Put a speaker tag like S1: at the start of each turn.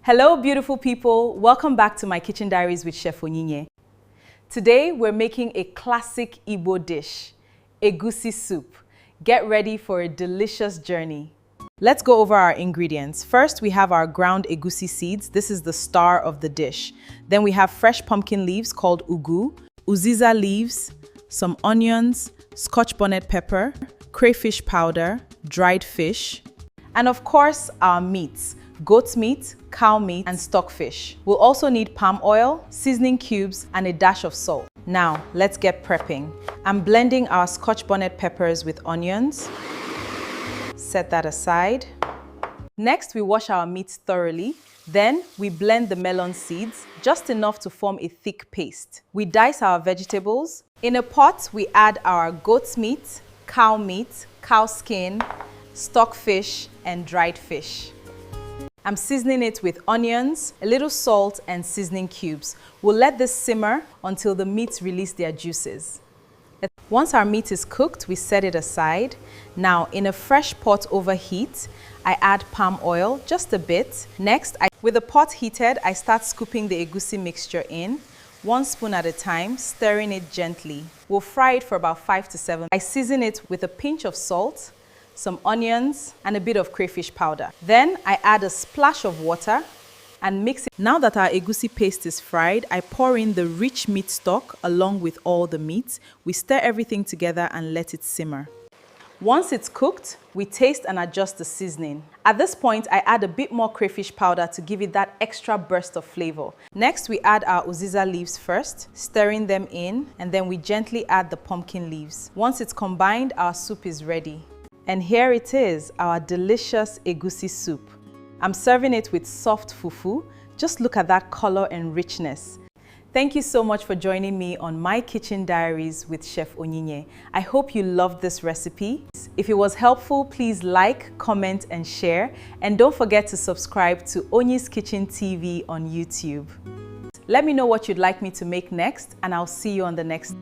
S1: Hello beautiful people, welcome back to my kitchen diaries with Chef Onyinye. Today we're making a classic Igbo dish, egusi soup. Get ready for a delicious journey. Let's go over our ingredients. First, we have our ground egusi seeds. This is the star of the dish. Then we have fresh pumpkin leaves called ugu, uziza leaves, some onions, scotch bonnet pepper, crayfish powder, dried fish, and of course our meats, goat's meat, cow meat, and stockfish. We'll also need palm oil, seasoning cubes, and a dash of salt. Now, let's get prepping. I'm blending our scotch bonnet peppers with onions. Set that aside. Next, we wash our meat thoroughly. Then, we blend the melon seeds, just enough to form a thick paste. We dice our vegetables. In a pot, we add our goat's meat, cow skin, stockfish, and dried fish. I'm seasoning it with onions, a little salt, and seasoning cubes. We'll let this simmer until the meats release their juices. Once our meat is cooked, we set it aside. Now, in a fresh pot over heat, I add palm oil, just a bit. Next, with the pot heated, I start scooping the egusi mixture in, 1 spoon at a time, stirring it gently. We'll fry it for about 5 to 7. I season it with a pinch of salt, some onions, and a bit of crayfish powder. Then I add a splash of water and mix it. Now that our egusi paste is fried, I pour in the rich meat stock along with all the meat. We stir everything together and let it simmer. Once it's cooked, we taste and adjust the seasoning. At this point, I add a bit more crayfish powder to give it that extra burst of flavor. Next, we add our uziza leaves first, stirring them in, and then we gently add the pumpkin leaves. Once it's combined, our soup is ready. And here it is, our delicious egusi soup. I'm serving it with soft fufu. Just look at that color and richness. Thank you so much for joining me on my kitchen diaries with Chef Onyinye. I hope you loved this recipe. If it was helpful, please like, comment, and share. And don't forget to subscribe to Onyi's Kitchen TV on YouTube. Let me know what you'd like me to make next, and I'll see you on the next.